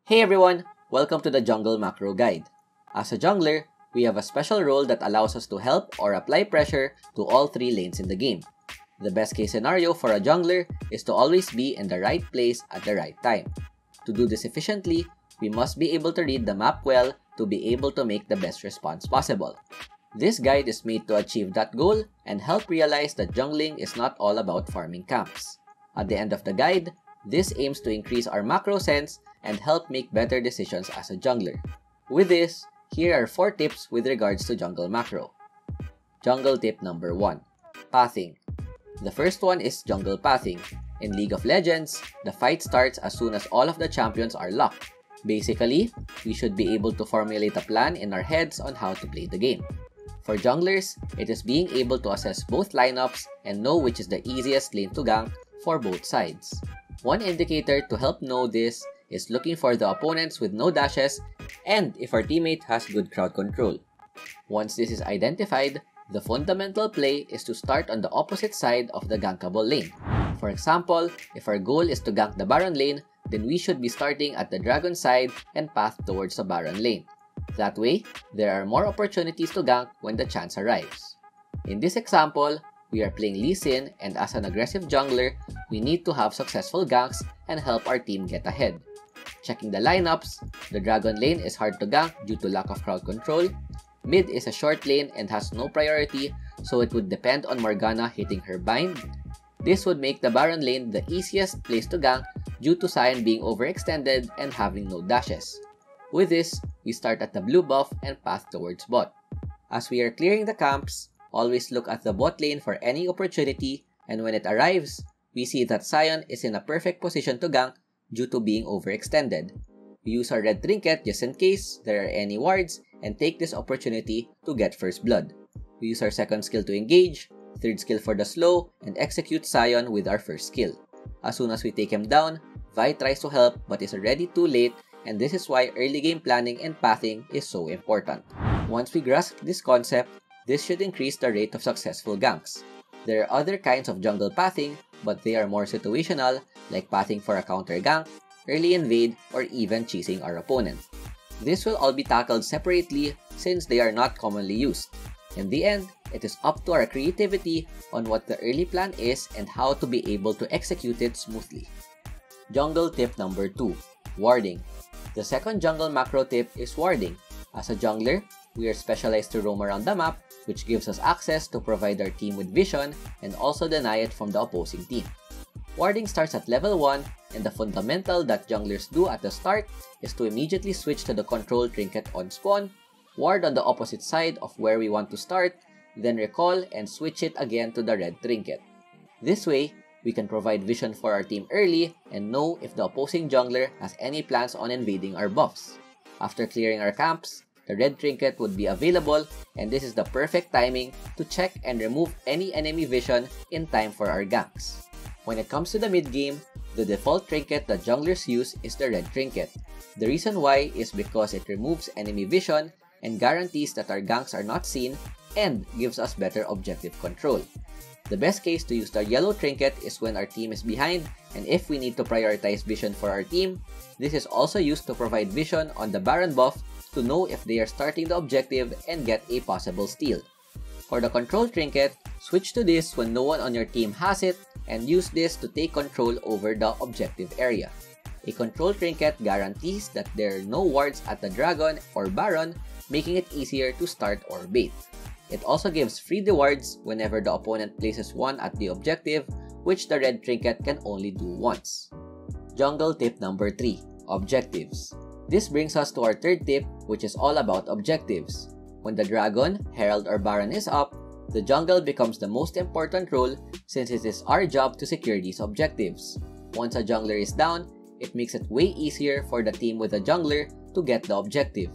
Hey everyone! Welcome to the Jungle Macro Guide. As a jungler, we have a special role that allows us to help or apply pressure to all three lanes in the game. The best case scenario for a jungler is to always be in the right place at the right time. To do this efficiently, we must be able to read the map well to be able to make the best response possible. This guide is made to achieve that goal and help realize that jungling is not all about farming camps. At the end of the guide, this aims to increase our macro sense and help make better decisions as a jungler. With this, here are 4 tips with regards to jungle macro. Jungle tip number 1. Pathing. The first one is jungle pathing. In League of Legends, the fight starts as soon as all of the champions are locked. Basically, we should be able to formulate a plan in our heads on how to play the game. For junglers, it is being able to assess both lineups and know which is the easiest lane to gank for both sides. One indicator to help know this is looking for the opponents with no dashes and if our teammate has good crowd control. Once this is identified, the fundamental play is to start on the opposite side of the gankable lane. For example, if our goal is to gank the Baron lane, then we should be starting at the Dragon side and path towards the Baron lane. That way, there are more opportunities to gank when the chance arrives. In this example, we are playing Lee Sin, and as an aggressive jungler, we need to have successful ganks and help our team get ahead. Checking the lineups, the Dragon lane is hard to gank due to lack of crowd control. Mid is a short lane and has no priority, so it would depend on Morgana hitting her bind. This would make the Baron lane the easiest place to gank due to Sion being overextended and having no dashes. With this, we start at the blue buff and path towards bot. As we are clearing the camps, always look at the bot lane for any opportunity, and when it arrives, we see that Sion is in a perfect position to gank due to being overextended. We use our red trinket just in case there are any wards and take this opportunity to get first blood. We use our second skill to engage, third skill for the slow, and execute Sion with our first skill. As soon as we take him down, Vi tries to help but is already too late, and this is why early game planning and pathing is so important. Once we grasp this concept, this should increase the rate of successful ganks. There are other kinds of jungle pathing, but they are more situational, like pathing for a counter gank, early invade, or even chasing our opponent. This will all be tackled separately since they are not commonly used. In the end, it is up to our creativity on what the early plan is and how to be able to execute it smoothly. Jungle tip number 2. Warding. The second jungle macro tip is warding. As a jungler, we are specialized to roam around the map, which gives us access to provide our team with vision and also deny it from the opposing team. Warding starts at level 1, and the fundamental that junglers do at the start is to immediately switch to the control trinket on spawn, ward on the opposite side of where we want to start, then recall and switch it again to the red trinket. This way, we can provide vision for our team early and know if the opposing jungler has any plans on invading our buffs. After clearing our camps, the red trinket would be available, and this is the perfect timing to check and remove any enemy vision in time for our ganks. When it comes to the mid game, the default trinket that junglers use is the red trinket. The reason why is because it removes enemy vision and guarantees that our ganks are not seen and gives us better objective control. The best case to use the yellow trinket is when our team is behind, and if we need to prioritize vision for our team, this is also used to provide vision on the Baron buff to know if they are starting the objective and get a possible steal. For the control trinket, switch to this when no one on your team has it and use this to take control over the objective area. A control trinket guarantees that there are no wards at the Dragon or Baron, making it easier to start or bait. It also gives free rewards whenever the opponent places one at the objective, which the red trinket can only do once. Jungle tip number 3. Objectives. This brings us to our third tip, which is all about objectives. When the Dragon, Herald, or Baron is up, the jungle becomes the most important role since it is our job to secure these objectives. Once a jungler is down, it makes it way easier for the team with a jungler to get the objective.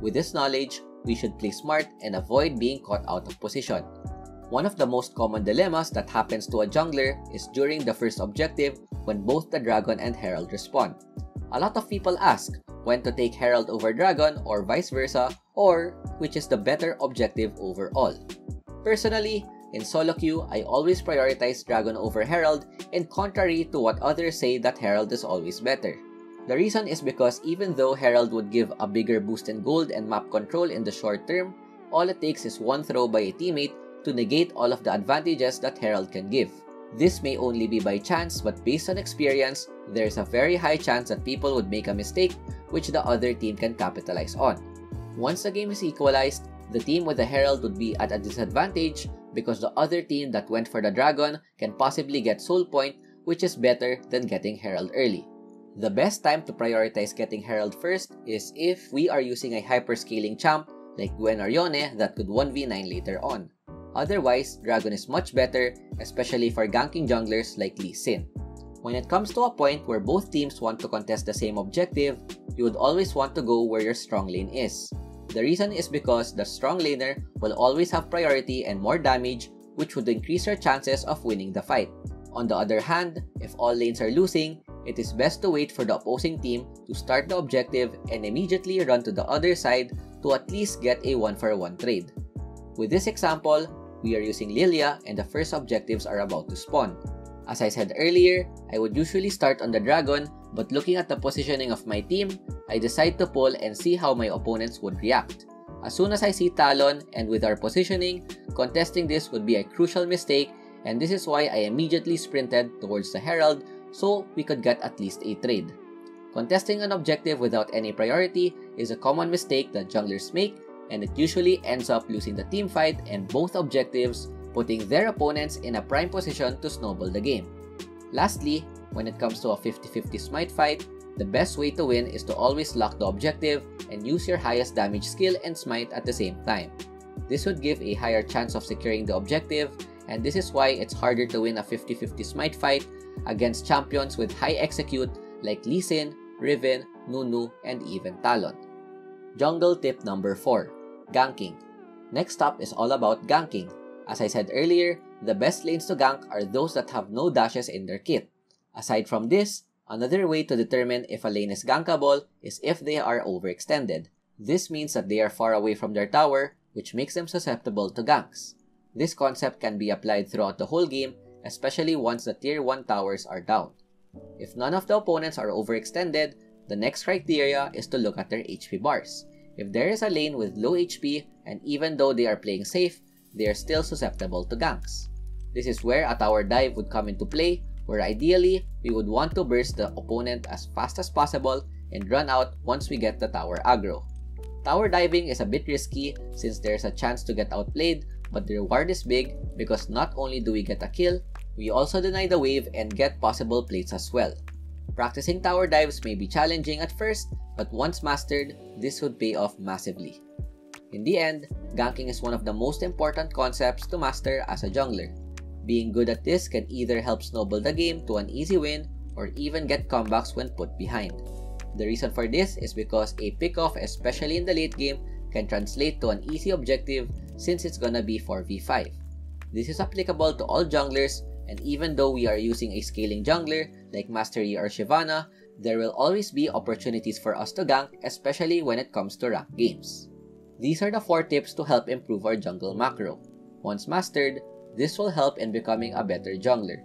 With this knowledge, we should play smart and avoid being caught out of position. One of the most common dilemmas that happens to a jungler is during the first objective when both the Dragon and Herald respond. A lot of people ask when to take Herald over Dragon or vice versa, or which is the better objective overall. Personally, in solo queue, I always prioritize Dragon over Herald, and contrary to what others say that Herald is always better. The reason is because even though Herald would give a bigger boost in gold and map control in the short term, all it takes is one throw by a teammate to negate all of the advantages that Herald can give. This may only be by chance, but based on experience, there's a very high chance that people would make a mistake which the other team can capitalize on. Once the game is equalized, the team with the Herald would be at a disadvantage because the other team that went for the Dragon can possibly get Soul Point, which is better than getting Herald early. The best time to prioritize getting Herald first is if we are using a hyperscaling champ like Gwen or Yone that could 1v9 later on. Otherwise, Dragon is much better, especially for ganking junglers like Lee Sin. When it comes to a point where both teams want to contest the same objective, you would always want to go where your strong lane is. The reason is because the strong laner will always have priority and more damage, which would increase your chances of winning the fight. On the other hand, if all lanes are losing, it is best to wait for the opposing team to start the objective and immediately run to the other side to at least get a 1-for-1 trade. With this example, we are using Lilia and the first objectives are about to spawn. As I said earlier, I would usually start on the Dragon, but looking at the positioning of my team, I decide to pull and see how my opponents would react. As soon as I see Talon and with our positioning, contesting this would be a crucial mistake, and this is why I immediately sprinted towards the Herald so we could get at least a trade. Contesting an objective without any priority is a common mistake that junglers make, and it usually ends up losing the team fight and both objectives, putting their opponents in a prime position to snowball the game. Lastly, when it comes to a 50-50 smite fight, the best way to win is to always lock the objective and use your highest damage skill and smite at the same time. This would give a higher chance of securing the objective, and this is why it's harder to win a 50-50 smite fight against champions with high execute like Lee Sin, Riven, Nunu, and even Talon. Jungle tip number 4. Ganking. Next up is all about ganking. As I said earlier, the best lanes to gank are those that have no dashes in their kit. Aside from this, another way to determine if a lane is gankable is if they are overextended. This means that they are far away from their tower, which makes them susceptible to ganks. This concept can be applied throughout the whole game, especially once the tier 1 towers are down. If none of the opponents are overextended, the next criteria is to look at their HP bars. If there is a lane with low HP, and even though they are playing safe, they are still susceptible to ganks. This is where a tower dive would come into play, where ideally, we would want to burst the opponent as fast as possible and run out once we get the tower aggro. Tower diving is a bit risky since there's a chance to get outplayed, but the reward is big because not only do we get a kill, we also deny the wave and get possible plates as well. Practicing tower dives may be challenging at first, but once mastered, this would pay off massively. In the end, ganking is one of the most important concepts to master as a jungler. Being good at this can either help snowball the game to an easy win or even get comebacks when put behind. The reason for this is because a pick-off, especially in the late game, can translate to an easy objective since it's gonna be 4v5. This is applicable to all junglers, and even though we are using a scaling jungler like Master Yi or Shyvana, there will always be opportunities for us to gank, especially when it comes to ranked games. These are the 4 tips to help improve our jungle macro. Once mastered, this will help in becoming a better jungler.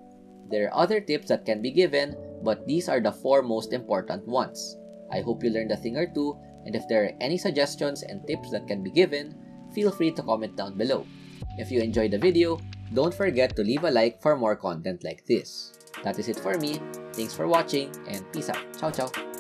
There are other tips that can be given, but these are the 4 most important ones. I hope you learned a thing or two, and if there are any suggestions and tips that can be given, feel free to comment down below. If you enjoyed the video, don't forget to leave a like for more content like this. That is it for me. Thanks for watching and peace out. Ciao ciao.